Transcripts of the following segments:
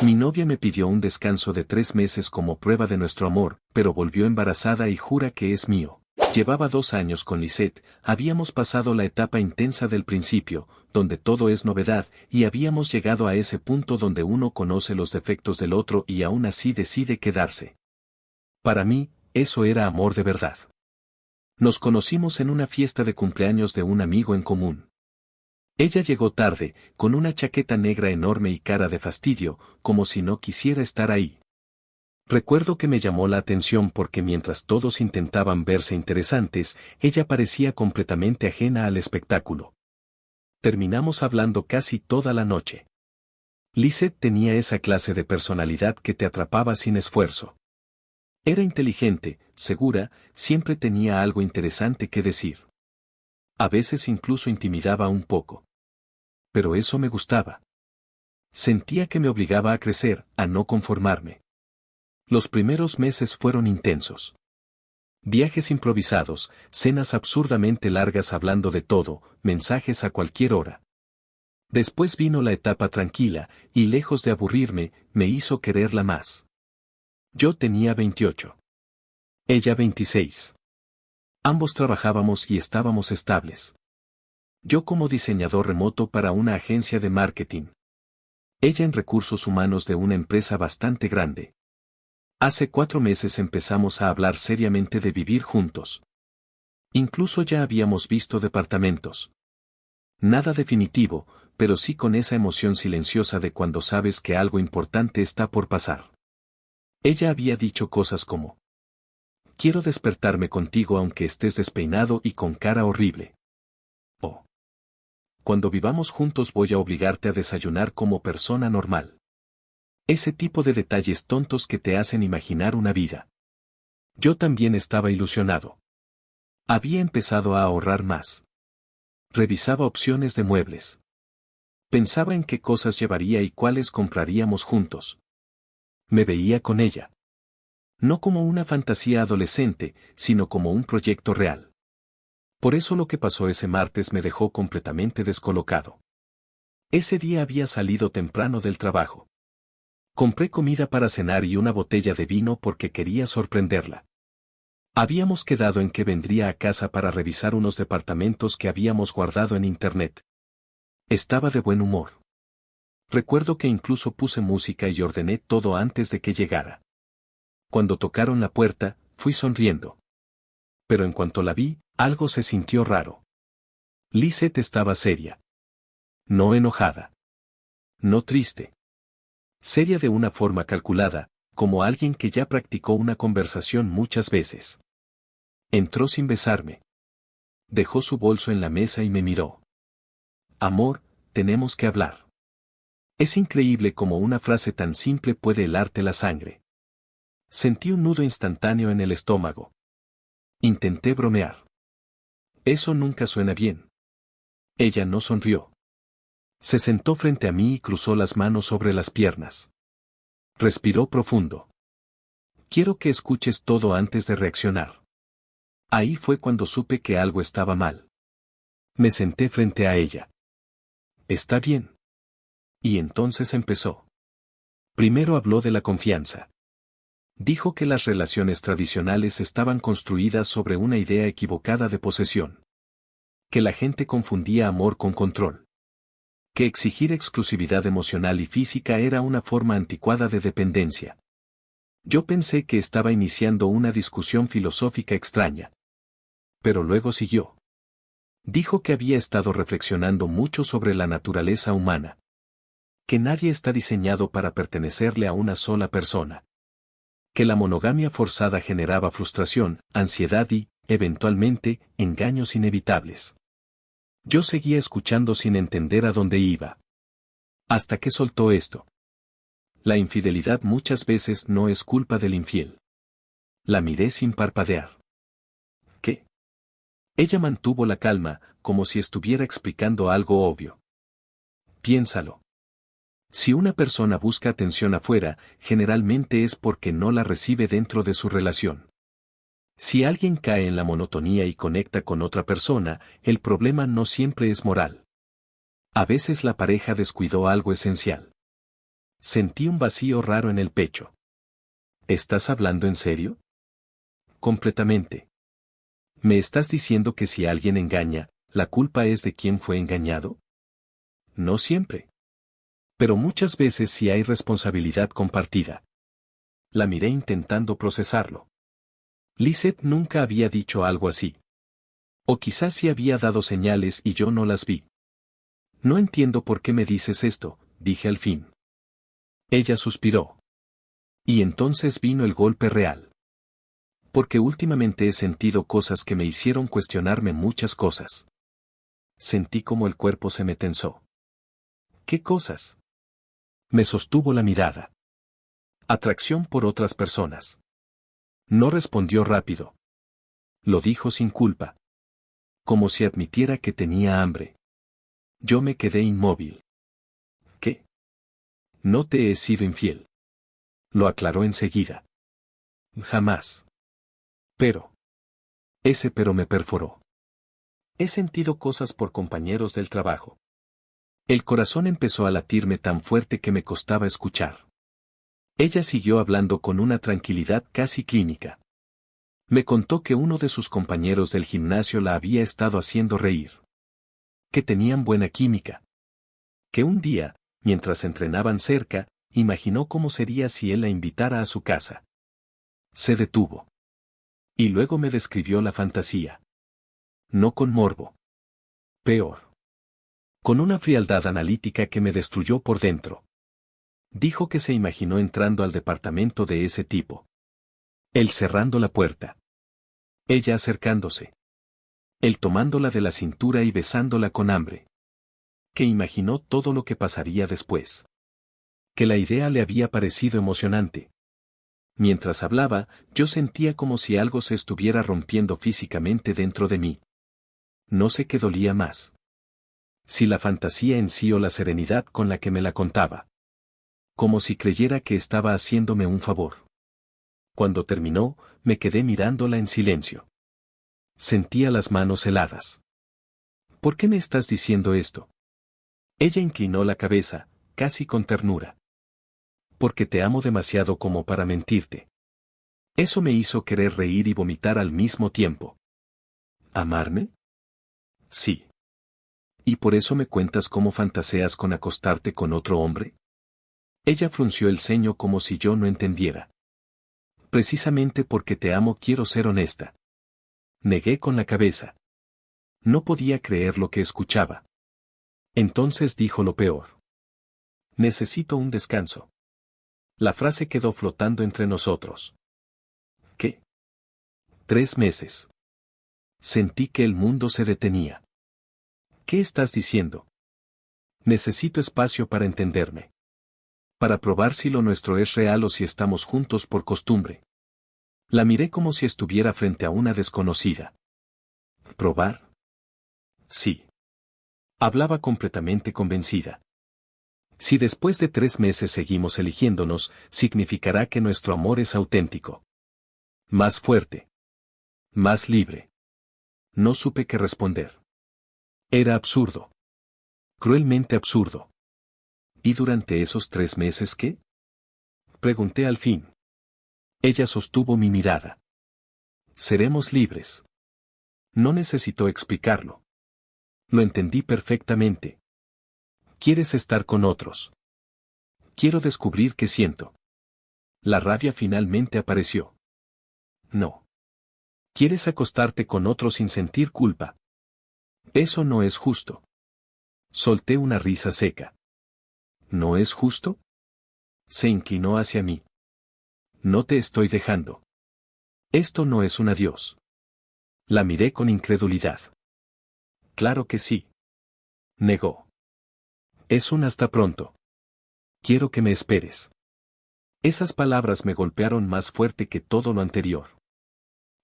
Mi novia me pidió un descanso de 3 meses como prueba de nuestro amor, pero volvió embarazada y jura que es mío. Llevaba 2 años con Lisette, habíamos pasado la etapa intensa del principio, donde todo es novedad, y habíamos llegado a ese punto donde uno conoce los defectos del otro y aún así decide quedarse. Para mí, eso era amor de verdad. Nos conocimos en una fiesta de cumpleaños de un amigo en común. Ella llegó tarde, con una chaqueta negra enorme y cara de fastidio, como si no quisiera estar ahí. Recuerdo que me llamó la atención porque mientras todos intentaban verse interesantes, ella parecía completamente ajena al espectáculo. Terminamos hablando casi toda la noche. Lisette tenía esa clase de personalidad que te atrapaba sin esfuerzo. Era inteligente, segura, siempre tenía algo interesante que decir. A veces incluso intimidaba un poco. Pero eso me gustaba. Sentía que me obligaba a crecer, a no conformarme. Los primeros meses fueron intensos. Viajes improvisados, cenas absurdamente largas hablando de todo, mensajes a cualquier hora. Después vino la etapa tranquila, y lejos de aburrirme, me hizo quererla más. Yo tenía 28. Ella 26. Ambos trabajábamos y estábamos estables. Yo como diseñador remoto para una agencia de marketing. Ella en recursos humanos de una empresa bastante grande. Hace 4 meses empezamos a hablar seriamente de vivir juntos. Incluso ya habíamos visto departamentos. Nada definitivo, pero sí con esa emoción silenciosa de cuando sabes que algo importante está por pasar. Ella había dicho cosas como: quiero despertarme contigo aunque estés despeinado y con cara horrible. O: cuando vivamos juntos voy a obligarte a desayunar como persona normal. Ese tipo de detalles tontos que te hacen imaginar una vida. Yo también estaba ilusionado. Había empezado a ahorrar más. Revisaba opciones de muebles. Pensaba en qué cosas llevaría y cuáles compraríamos juntos. Me veía con ella. No como una fantasía adolescente, sino como un proyecto real. Por eso lo que pasó ese martes me dejó completamente descolocado. Ese día había salido temprano del trabajo. Compré comida para cenar y una botella de vino porque quería sorprenderla. Habíamos quedado en que vendría a casa para revisar unos departamentos que habíamos guardado en internet. Estaba de buen humor. Recuerdo que incluso puse música y ordené todo antes de que llegara. Cuando tocaron la puerta, fui sonriendo. Pero en cuanto la vi, algo se sintió raro. Lisette estaba seria. No enojada. No triste. Seria de una forma calculada, como alguien que ya practicó una conversación muchas veces. Entró sin besarme. Dejó su bolso en la mesa y me miró. Amor, tenemos que hablar. Es increíble cómo una frase tan simple puede helarte la sangre. Sentí un nudo instantáneo en el estómago. Intenté bromear. Eso nunca suena bien. Ella no sonrió. Se sentó frente a mí y cruzó las manos sobre las piernas. Respiró profundo. Quiero que escuches todo antes de reaccionar. Ahí fue cuando supe que algo estaba mal. Me senté frente a ella. ¿Está bien? Y entonces empezó. Primero habló de la confianza. Dijo que las relaciones tradicionales estaban construidas sobre una idea equivocada de posesión. Que la gente confundía amor con control. Que exigir exclusividad emocional y física era una forma anticuada de dependencia. Yo pensé que estaba iniciando una discusión filosófica extraña. Pero luego siguió. Dijo que había estado reflexionando mucho sobre la naturaleza humana. Que nadie está diseñado para pertenecerle a una sola persona. Que la monogamia forzada generaba frustración, ansiedad y, eventualmente, engaños inevitables. Yo seguía escuchando sin entender a dónde iba. Hasta que soltó esto. La infidelidad muchas veces no es culpa del infiel. La miré sin parpadear. ¿Qué? Ella mantuvo la calma, como si estuviera explicando algo obvio. Piénsalo. Si una persona busca atención afuera, generalmente es porque no la recibe dentro de su relación. Si alguien cae en la monotonía y conecta con otra persona, el problema no siempre es moral. A veces la pareja descuidó algo esencial. Sentí un vacío raro en el pecho. ¿Estás hablando en serio? Completamente. ¿Me estás diciendo que si alguien engaña, la culpa es de quien fue engañado? No siempre. Pero muchas veces sí hay responsabilidad compartida. La miré intentando procesarlo. Lisette nunca había dicho algo así. O quizás sí había dado señales y yo no las vi. No entiendo por qué me dices esto, dije al fin. Ella suspiró. Y entonces vino el golpe real. Porque últimamente he sentido cosas que me hicieron cuestionarme muchas cosas. Sentí como el cuerpo se me tensó. ¿Qué cosas? Me sostuvo la mirada. Atracción por otras personas. No respondió rápido. Lo dijo sin culpa. Como si admitiera que tenía hambre. Yo me quedé inmóvil. ¿Qué? No te he sido infiel. Lo aclaró enseguida. Jamás. Pero. Ese pero me perforó. He sentido cosas por compañeros del trabajo. El corazón empezó a latirme tan fuerte que me costaba escuchar. Ella siguió hablando con una tranquilidad casi clínica. Me contó que uno de sus compañeros del gimnasio la había estado haciendo reír. Que tenían buena química. Que un día, mientras entrenaban cerca, imaginó cómo sería si él la invitara a su casa. Se detuvo. Y luego me describió la fantasía. No con morbo. Peor. Con una frialdad analítica que me destruyó por dentro. Dijo que se imaginó entrando al departamento de ese tipo. Él cerrando la puerta. Ella acercándose. Él tomándola de la cintura y besándola con hambre. Que imaginó todo lo que pasaría después. Que la idea le había parecido emocionante. Mientras hablaba, yo sentía como si algo se estuviera rompiendo físicamente dentro de mí. No sé qué dolía más. Si la fantasía en sí o la serenidad con la que me la contaba. Como si creyera que estaba haciéndome un favor. Cuando terminó, me quedé mirándola en silencio. Sentía las manos heladas. ¿Por qué me estás diciendo esto? Ella inclinó la cabeza, casi con ternura. Porque te amo demasiado como para mentirte. Eso me hizo querer reír y vomitar al mismo tiempo. ¿Amarme? Sí. ¿Y por eso me cuentas cómo fantaseas con acostarte con otro hombre? Ella frunció el ceño como si yo no entendiera. Precisamente porque te amo quiero ser honesta. Negué con la cabeza. No podía creer lo que escuchaba. Entonces dijo lo peor. Necesito un descanso. La frase quedó flotando entre nosotros. ¿Qué? 3 meses. Sentí que el mundo se detenía. ¿Qué estás diciendo? Necesito espacio para entenderme. Para probar si lo nuestro es real o si estamos juntos por costumbre. La miré como si estuviera frente a una desconocida. ¿Probar? Sí. Hablaba completamente convencida. Si después de 3 meses seguimos eligiéndonos, significará que nuestro amor es auténtico. Más fuerte. Más libre. No supe qué responder. Era absurdo. Cruelmente absurdo. ¿Y durante esos 3 meses qué? Pregunté al fin. Ella sostuvo mi mirada. Seremos libres. No necesitó explicarlo. Lo entendí perfectamente. ¿Quieres estar con otros? Quiero descubrir qué siento. La rabia finalmente apareció. No. ¿Quieres acostarte con otro sin sentir culpa? Eso no es justo. Solté una risa seca. ¿No es justo? Se inclinó hacia mí. No te estoy dejando. Esto no es un adiós. La miré con incredulidad. Claro que sí. Negó. Es un hasta pronto. Quiero que me esperes. Esas palabras me golpearon más fuerte que todo lo anterior.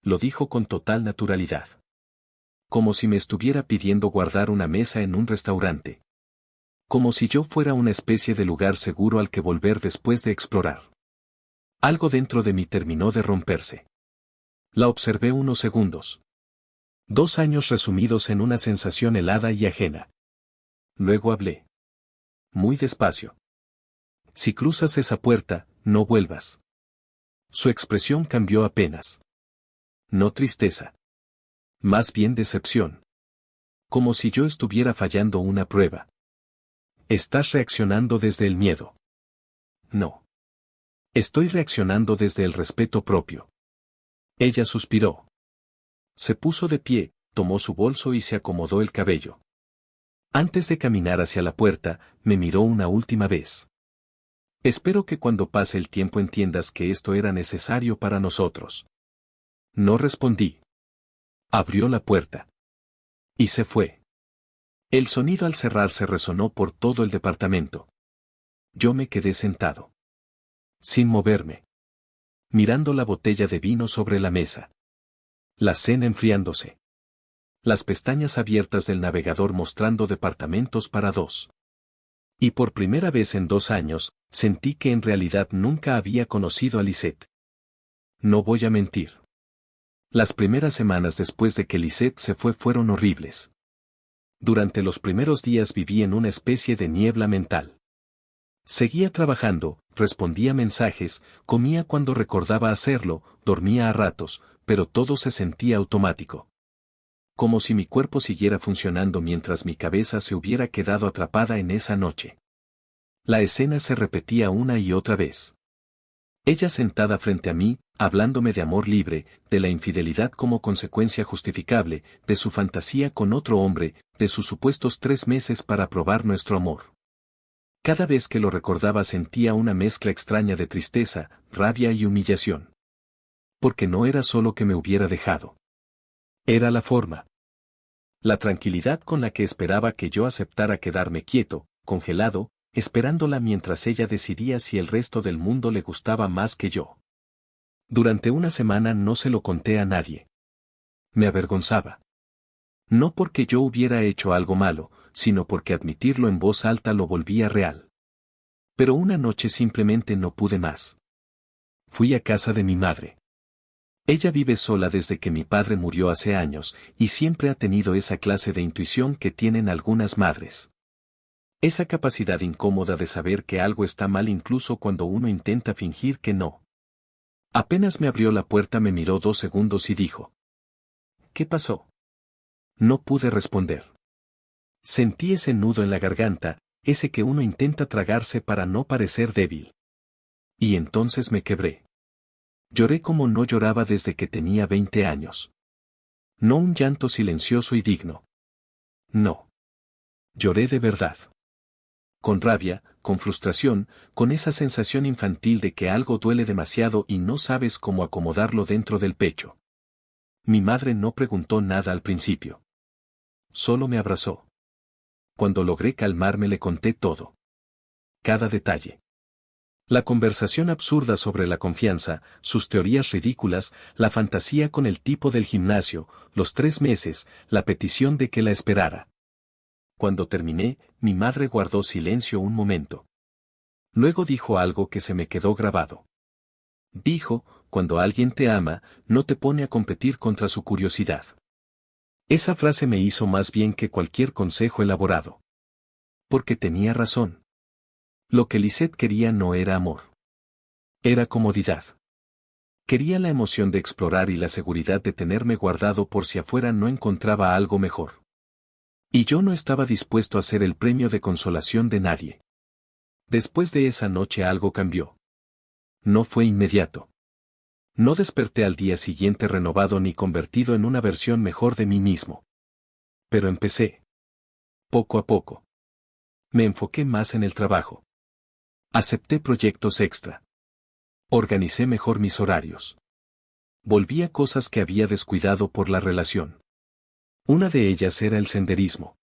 Lo dijo con total naturalidad. Como si me estuviera pidiendo guardar una mesa en un restaurante. Como si yo fuera una especie de lugar seguro al que volver después de explorar. Algo dentro de mí terminó de romperse. La observé unos segundos. 2 años resumidos en una sensación helada y ajena. Luego hablé. Muy despacio. Si cruzas esa puerta, no vuelvas. Su expresión cambió apenas. No tristeza. Más bien decepción. Como si yo estuviera fallando una prueba. Estás reaccionando desde el miedo. No. Estoy reaccionando desde el respeto propio. Ella suspiró. Se puso de pie, tomó su bolso y se acomodó el cabello. Antes de caminar hacia la puerta, me miró una última vez. Espero que cuando pase el tiempo entiendas que esto era necesario para nosotros. No respondí. Abrió la puerta. Y se fue. El sonido al cerrarse resonó por todo el departamento. Yo me quedé sentado. Sin moverme. Mirando la botella de vino sobre la mesa. La cena enfriándose. Las pestañas abiertas del navegador mostrando departamentos para dos. Y por primera vez en 2 años, sentí que en realidad nunca había conocido a Lisette. No voy a mentir. Las primeras semanas después de que Lisette se fue fueron horribles. Durante los primeros días viví en una especie de niebla mental. Seguía trabajando, respondía mensajes, comía cuando recordaba hacerlo, dormía a ratos, pero todo se sentía automático. Como si mi cuerpo siguiera funcionando mientras mi cabeza se hubiera quedado atrapada en esa noche. La escena se repetía una y otra vez. Ella sentada frente a mí, hablándome de amor libre, de la infidelidad como consecuencia justificable, de su fantasía con otro hombre, de sus supuestos 3 meses para probar nuestro amor. Cada vez que lo recordaba sentía una mezcla extraña de tristeza, rabia y humillación. Porque no era solo que me hubiera dejado. Era la forma. La tranquilidad con la que esperaba que yo aceptara quedarme quieto, congelado, esperándola mientras ella decidía si el resto del mundo le gustaba más que yo. Durante una semana no se lo conté a nadie. Me avergonzaba. No porque yo hubiera hecho algo malo, sino porque admitirlo en voz alta lo volvía real. Pero una noche simplemente no pude más. Fui a casa de mi madre. Ella vive sola desde que mi padre murió hace años, y siempre ha tenido esa clase de intuición que tienen algunas madres. Esa capacidad incómoda de saber que algo está mal incluso cuando uno intenta fingir que no. Apenas me abrió la puerta me miró 2 segundos y dijo: ¿Qué pasó? No pude responder. Sentí ese nudo en la garganta, ese que uno intenta tragarse para no parecer débil. Y entonces me quebré. Lloré como no lloraba desde que tenía 20 años. No un llanto silencioso y digno. No. Lloré de verdad. Con rabia, con frustración, con esa sensación infantil de que algo duele demasiado y no sabes cómo acomodarlo dentro del pecho. Mi madre no preguntó nada al principio. Solo me abrazó. Cuando logré calmarme le conté todo. Cada detalle. La conversación absurda sobre la confianza, sus teorías ridículas, la fantasía con el tipo del gimnasio, los 3 meses, la petición de que la esperara. Cuando terminé, mi madre guardó silencio un momento. Luego dijo algo que se me quedó grabado. Dijo: cuando alguien te ama, no te pone a competir contra su curiosidad. Esa frase me hizo más bien que cualquier consejo elaborado. Porque tenía razón. Lo que Lisette quería no era amor. Era comodidad. Quería la emoción de explorar y la seguridad de tenerme guardado por si afuera no encontraba algo mejor. Y yo no estaba dispuesto a ser el premio de consolación de nadie. Después de esa noche algo cambió. No fue inmediato. No desperté al día siguiente renovado ni convertido en una versión mejor de mí mismo. Pero empecé. Poco a poco. Me enfoqué más en el trabajo. Acepté proyectos extra. Organicé mejor mis horarios. Volví a cosas que había descuidado por la relación. Una de ellas era el senderismo.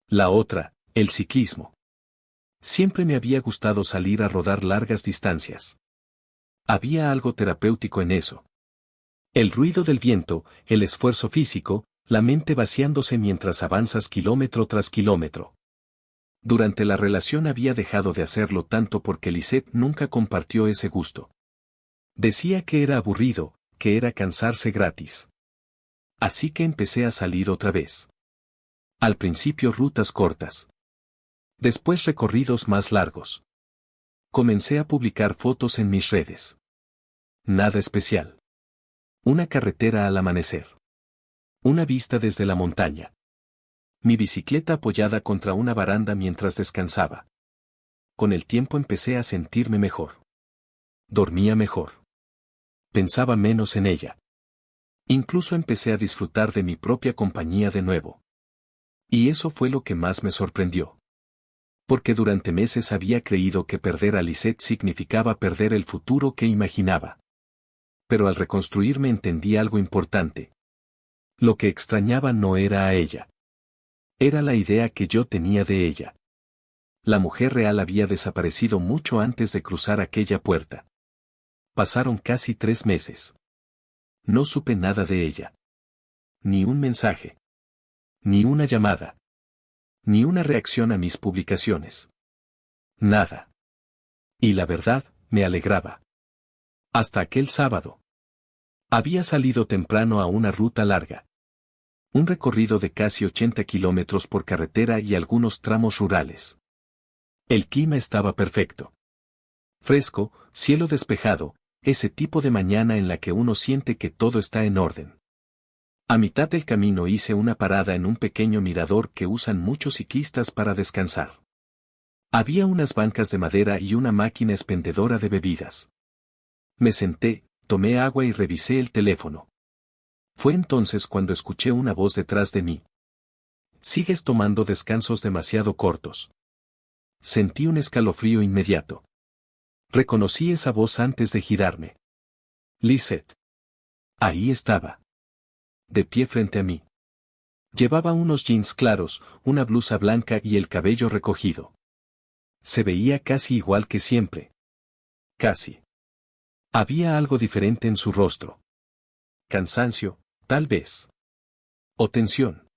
La otra, el ciclismo. Siempre me había gustado salir a rodar largas distancias. Había algo terapéutico en eso. El ruido del viento, el esfuerzo físico, la mente vaciándose mientras avanzas kilómetro tras kilómetro. Durante la relación había dejado de hacerlo tanto porque Lisette nunca compartió ese gusto. Decía que era aburrido, que era cansarse gratis. Así que empecé a salir otra vez. Al principio rutas cortas. Después recorridos más largos. Comencé a publicar fotos en mis redes. Nada especial. Una carretera al amanecer. Una vista desde la montaña. Mi bicicleta apoyada contra una baranda mientras descansaba. Con el tiempo empecé a sentirme mejor. Dormía mejor. Pensaba menos en ella. Incluso empecé a disfrutar de mi propia compañía de nuevo. Y eso fue lo que más me sorprendió. Porque durante meses había creído que perder a Lisette significaba perder el futuro que imaginaba. Pero al reconstruirme entendí algo importante. Lo que extrañaba no era a ella. Era la idea que yo tenía de ella. La mujer real había desaparecido mucho antes de cruzar aquella puerta. Pasaron casi 3 meses. No supe nada de ella. Ni un mensaje. Ni una llamada. Ni una reacción a mis publicaciones. Nada. Y la verdad, me alegraba. Hasta aquel sábado. Había salido temprano a una ruta larga. Un recorrido de casi 80 kilómetros por carretera y algunos tramos rurales. El clima estaba perfecto. Fresco, cielo despejado, ese tipo de mañana en la que uno siente que todo está en orden. A mitad del camino hice una parada en un pequeño mirador que usan muchos ciclistas para descansar. Había unas bancas de madera y una máquina expendedora de bebidas. Me senté, tomé agua y revisé el teléfono. Fue entonces cuando escuché una voz detrás de mí. Sigues tomando descansos demasiado cortos. Sentí un escalofrío inmediato. Reconocí esa voz antes de girarme. Lisette. Ahí estaba. De pie frente a mí. Llevaba unos jeans claros, una blusa blanca y el cabello recogido. Se veía casi igual que siempre. Casi. Había algo diferente en su rostro. Cansancio, tal vez. O tensión.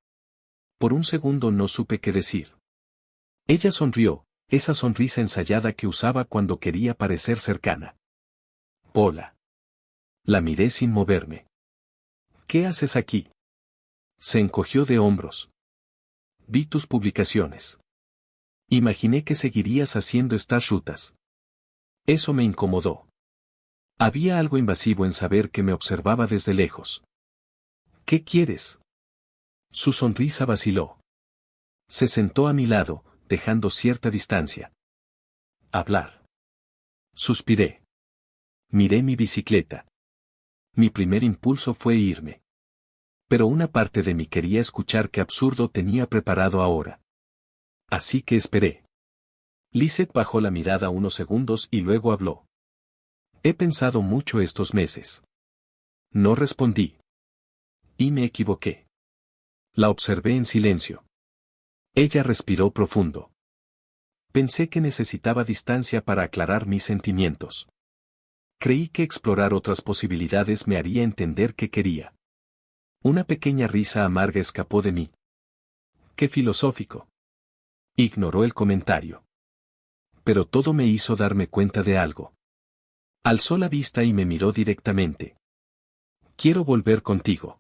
Por un segundo no supe qué decir. Ella sonrió, esa sonrisa ensayada que usaba cuando quería parecer cercana. Hola. La miré sin moverme. ¿Qué haces aquí? Se encogió de hombros. Vi tus publicaciones. Imaginé que seguirías haciendo estas rutas. Eso me incomodó. Había algo invasivo en saber que me observaba desde lejos. ¿Qué quieres? Su sonrisa vaciló. Se sentó a mi lado, dejando cierta distancia. Hablar. Suspiré. Miré mi bicicleta. Mi primer impulso fue irme. Pero una parte de mí quería escuchar qué absurdo tenía preparado ahora. Así que esperé. Lisette bajó la mirada unos segundos y luego habló. He pensado mucho estos meses. No respondí. Y me equivoqué. La observé en silencio. Ella respiró profundo. Pensé que necesitaba distancia para aclarar mis sentimientos. Creí que explorar otras posibilidades me haría entender qué quería. Una pequeña risa amarga escapó de mí. ¡Qué filosófico! Ignoró el comentario. Pero todo me hizo darme cuenta de algo. Alzó la vista y me miró directamente. Quiero volver contigo.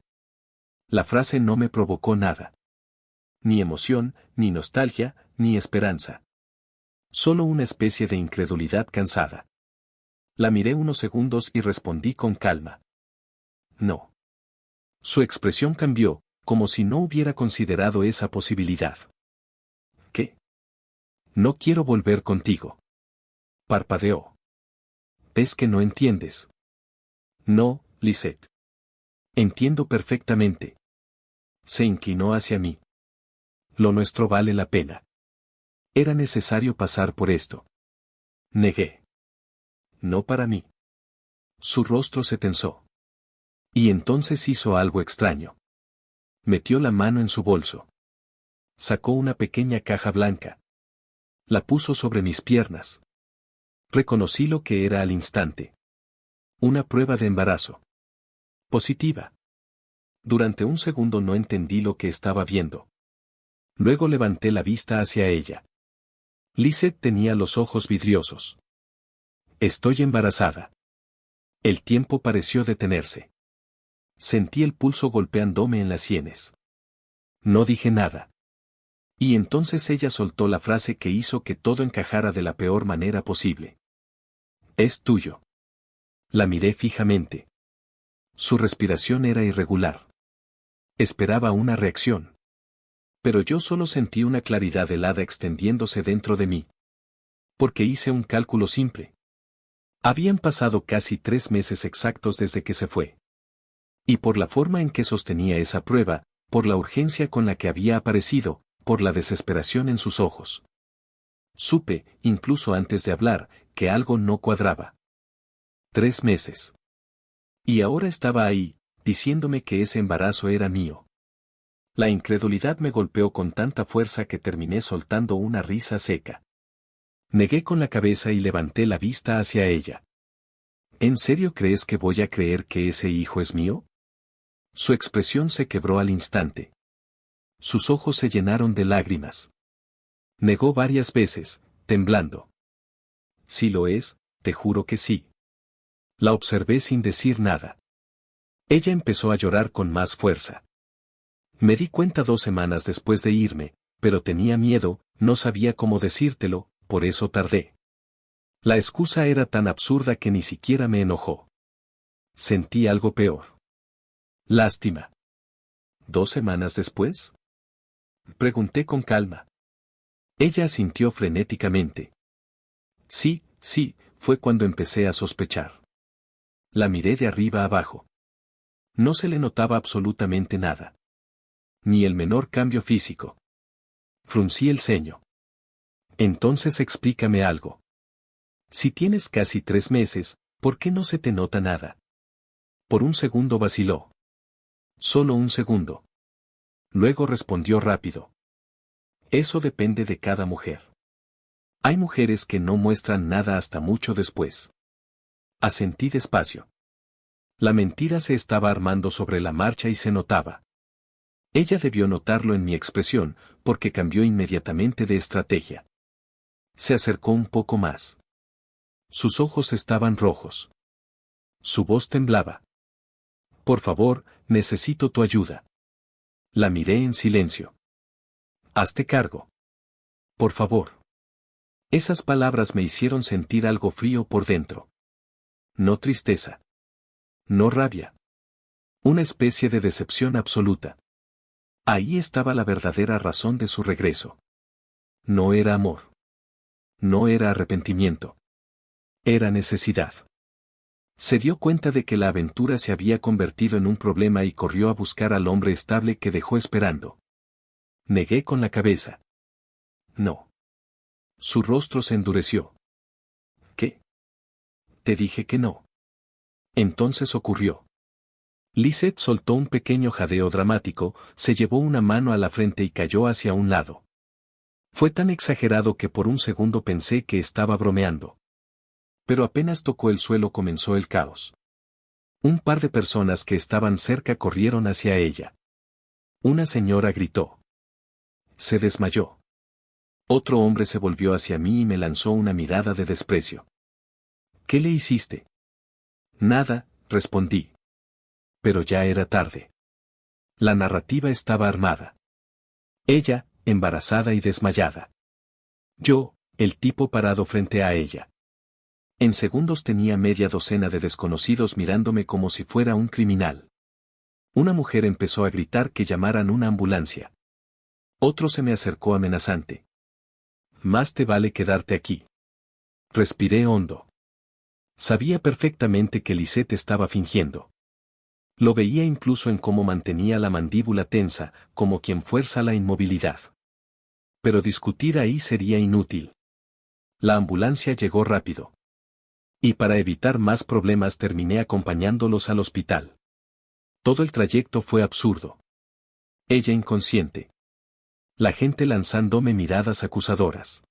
La frase no me provocó nada. Ni emoción, ni nostalgia, ni esperanza. Solo una especie de incredulidad cansada. La miré unos segundos y respondí con calma. No. Su expresión cambió, como si no hubiera considerado esa posibilidad. ¿Qué? No quiero volver contigo. Parpadeó. ¿Ves que no entiendes? No, Lisette. Entiendo perfectamente. Se inclinó hacia mí. Lo nuestro vale la pena. Era necesario pasar por esto. Negué. No para mí. Su rostro se tensó. Y entonces hizo algo extraño. Metió la mano en su bolso. Sacó una pequeña caja blanca. La puso sobre mis piernas. Reconocí lo que era al instante. Una prueba de embarazo. Positiva. Durante un segundo no entendí lo que estaba viendo. Luego levanté la vista hacia ella. Lisette tenía los ojos vidriosos. Estoy embarazada. El tiempo pareció detenerse. Sentí el pulso golpeándome en las sienes. No dije nada. Y entonces ella soltó la frase que hizo que todo encajara de la peor manera posible. Es tuyo. La miré fijamente. Su respiración era irregular. Esperaba una reacción. Pero yo solo sentí una claridad helada extendiéndose dentro de mí. Porque hice un cálculo simple. Habían pasado casi 3 meses exactos desde que se fue. Y por la forma en que sostenía esa prueba, por la urgencia con la que había aparecido, por la desesperación en sus ojos. Supe, incluso antes de hablar, que algo no cuadraba. 3 meses. Y ahora estaba ahí, diciéndome que ese embarazo era mío. La incredulidad me golpeó con tanta fuerza que terminé soltando una risa seca. Negué con la cabeza y levanté la vista hacia ella. ¿En serio crees que voy a creer que ese hijo es mío? Su expresión se quebró al instante. Sus ojos se llenaron de lágrimas. Negó varias veces, temblando. Si lo es, te juro que sí. La observé sin decir nada. Ella empezó a llorar con más fuerza. Me di cuenta 2 semanas después de irme, pero tenía miedo, no sabía cómo decírtelo, por eso tardé. La excusa era tan absurda que ni siquiera me enojó. Sentí algo peor. Lástima. ¿2 semanas después? Pregunté con calma. Ella asintió frenéticamente. Sí, fue cuando empecé a sospechar. La miré de arriba abajo. No se le notaba absolutamente nada. Ni el menor cambio físico. Fruncí el ceño. Entonces explícame algo. Si tienes casi 3 meses, ¿por qué no se te nota nada? Por un segundo vaciló. Solo un segundo. Luego respondió rápido. Eso depende de cada mujer. Hay mujeres que no muestran nada hasta mucho después. Asentí despacio. La mentira se estaba armando sobre la marcha y se notaba. Ella debió notarlo en mi expresión, porque cambió inmediatamente de estrategia. Se acercó un poco más. Sus ojos estaban rojos. Su voz temblaba. Por favor, necesito tu ayuda. La miré en silencio. Hazte cargo. Por favor. Esas palabras me hicieron sentir algo frío por dentro. No tristeza. No rabia. Una especie de decepción absoluta. Ahí estaba la verdadera razón de su regreso. No era amor. No era arrepentimiento. Era necesidad. Se dio cuenta de que la aventura se había convertido en un problema y corrió a buscar al hombre estable que dejó esperando. Negué con la cabeza. No. Su rostro se endureció. ¿Qué? Te dije que no. Entonces ocurrió. Lisette soltó un pequeño jadeo dramático, se llevó una mano a la frente y cayó hacia un lado. Fue tan exagerado que por un segundo pensé que estaba bromeando. Pero apenas tocó el suelo comenzó el caos. Un par de personas que estaban cerca corrieron hacia ella. Una señora gritó. Se desmayó. Otro hombre se volvió hacia mí y me lanzó una mirada de desprecio. ¿Qué le hiciste? Nada, respondí. Pero ya era tarde. La narrativa estaba armada. Ella, embarazada y desmayada. Yo, el tipo parado frente a ella. En segundos tenía media docena de desconocidos mirándome como si fuera un criminal. Una mujer empezó a gritar que llamaran una ambulancia. Otro se me acercó amenazante. Más te vale quedarte aquí. Respiré hondo. Sabía perfectamente que Lisette estaba fingiendo. Lo veía incluso en cómo mantenía la mandíbula tensa, como quien fuerza la inmovilidad. Pero discutir ahí sería inútil. La ambulancia llegó rápido. Y para evitar más problemas terminé acompañándolos al hospital. Todo el trayecto fue absurdo. Ella inconsciente. La gente lanzándome miradas acusadoras.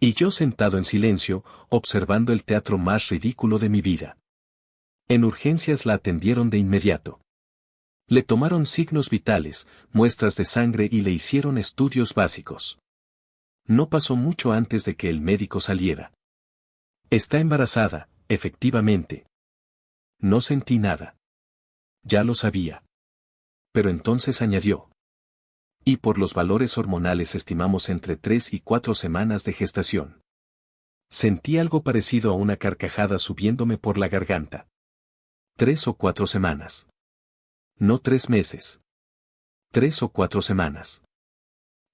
Y yo sentado en silencio, observando el teatro más ridículo de mi vida. En urgencias la atendieron de inmediato. Le tomaron signos vitales, muestras de sangre y le hicieron estudios básicos. No pasó mucho antes de que el médico saliera. Está embarazada, efectivamente. No sentí nada. Ya lo sabía. Pero entonces añadió. Y por los valores hormonales estimamos entre 3 y 4 semanas de gestación. Sentí algo parecido a una carcajada subiéndome por la garganta. 3 o 4 semanas. No 3 meses. 3 o 4 semanas.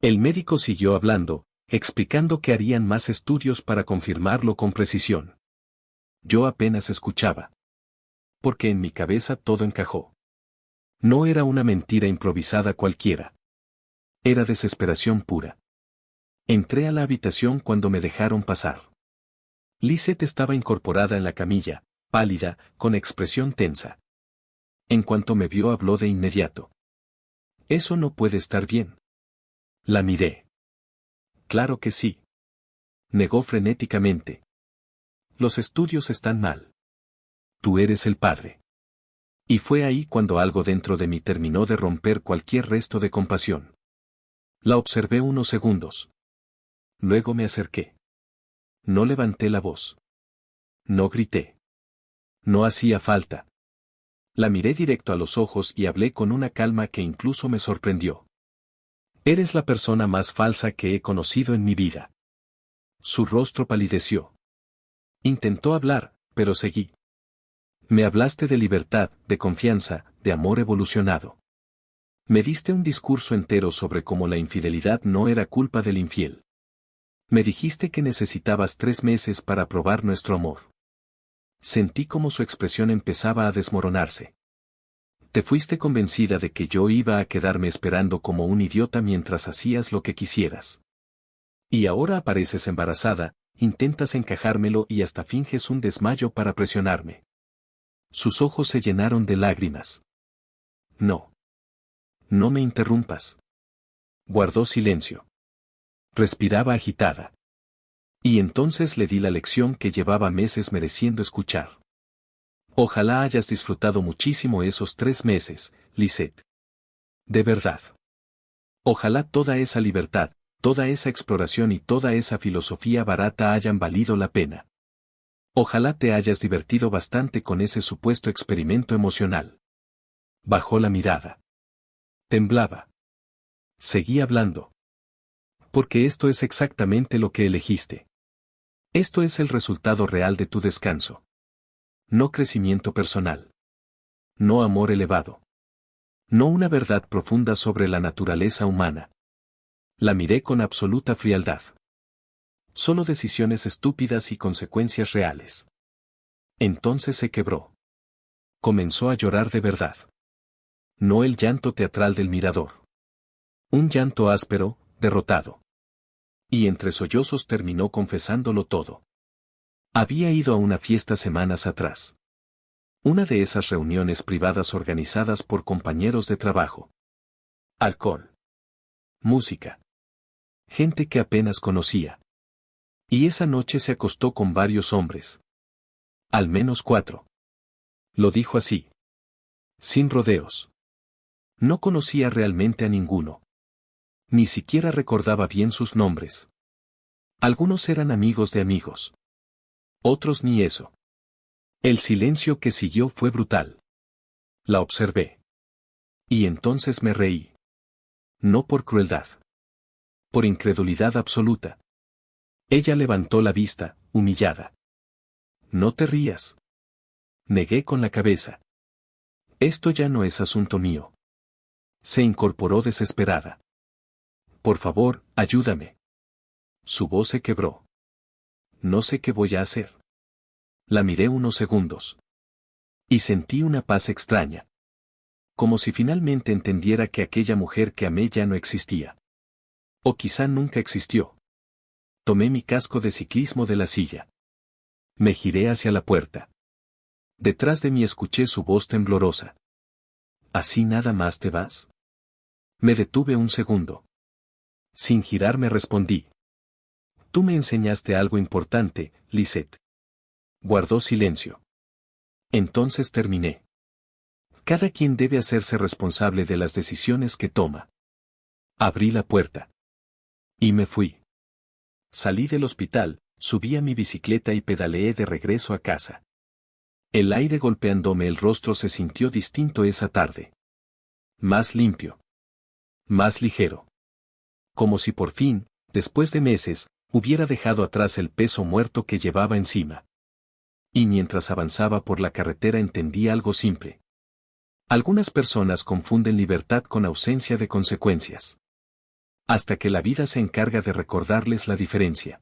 El médico siguió hablando, explicando que harían más estudios para confirmarlo con precisión. Yo apenas escuchaba. Porque en mi cabeza todo encajó. No era una mentira improvisada cualquiera. Era desesperación pura. Entré a la habitación cuando me dejaron pasar. Lisette estaba incorporada en la camilla, pálida, con expresión tensa. En cuanto me vio habló de inmediato. Eso no puede estar bien. La miré. Claro que sí. Negó frenéticamente. Los estudios están mal. Tú eres el padre. Y fue ahí cuando algo dentro de mí terminó de romper cualquier resto de compasión. La observé unos segundos. Luego me acerqué. No levanté la voz. No grité. No hacía falta. La miré directo a los ojos y hablé con una calma que incluso me sorprendió. Eres la persona más falsa que he conocido en mi vida. Su rostro palideció. Intentó hablar, pero seguí. Me hablaste de libertad, de confianza, de amor evolucionado. Me diste un discurso entero sobre cómo la infidelidad no era culpa del infiel. Me dijiste que necesitabas 3 meses para probar nuestro amor. Sentí como su expresión empezaba a desmoronarse. Te fuiste convencida de que yo iba a quedarme esperando como un idiota mientras hacías lo que quisieras. Y ahora apareces embarazada, intentas encajármelo y hasta finges un desmayo para presionarme. Sus ojos se llenaron de lágrimas. No. No me interrumpas. Guardó silencio. Respiraba agitada. Y entonces le di la lección que llevaba meses mereciendo escuchar. Ojalá hayas disfrutado muchísimo esos 3 meses, Lisette. De verdad. Ojalá toda esa libertad, toda esa exploración y toda esa filosofía barata hayan valido la pena. Ojalá te hayas divertido bastante con ese supuesto experimento emocional. Bajó la mirada. Temblaba. Seguí hablando. Porque esto es exactamente lo que elegiste. Esto es el resultado real de tu descanso. No crecimiento personal. No amor elevado. No una verdad profunda sobre la naturaleza humana. La miré con absoluta frialdad. Solo decisiones estúpidas y consecuencias reales. Entonces se quebró. Comenzó a llorar de verdad. No el llanto teatral del mirador. Un llanto áspero, derrotado. Y entre sollozos terminó confesándolo todo. Había ido a una fiesta semanas atrás. Una de esas reuniones privadas organizadas por compañeros de trabajo. Alcohol. Música. Gente que apenas conocía. Y esa noche se acostó con varios hombres. Al menos 4. Lo dijo así. Sin rodeos. No conocía realmente a ninguno. Ni siquiera recordaba bien sus nombres. Algunos eran amigos de amigos. Otros ni eso. El silencio que siguió fue brutal. La observé. Y entonces me reí. No por crueldad. Por incredulidad absoluta. Ella levantó la vista, humillada. No te rías. Negué con la cabeza. Esto ya no es asunto mío. Se incorporó desesperada. Por favor, ayúdame. Su voz se quebró. No sé qué voy a hacer. La miré unos segundos. Y sentí una paz extraña. Como si finalmente entendiera que aquella mujer que amé ya no existía. O quizá nunca existió. Tomé mi casco de ciclismo de la silla. Me giré hacia la puerta. Detrás de mí escuché su voz temblorosa. ¿Así nada más te vas? Me detuve un segundo. Sin girarme respondí. Tú me enseñaste algo importante, Lisette. Guardó silencio. Entonces terminé. Cada quien debe hacerse responsable de las decisiones que toma. Abrí la puerta. Y me fui. Salí del hospital, subí a mi bicicleta y pedaleé de regreso a casa. El aire golpeándome el rostro se sintió distinto esa tarde. Más limpio. Más ligero. Como si por fin, después de meses, hubiera dejado atrás el peso muerto que llevaba encima. Y mientras avanzaba por la carretera entendí algo simple. Algunas personas confunden libertad con ausencia de consecuencias. Hasta que la vida se encarga de recordarles la diferencia.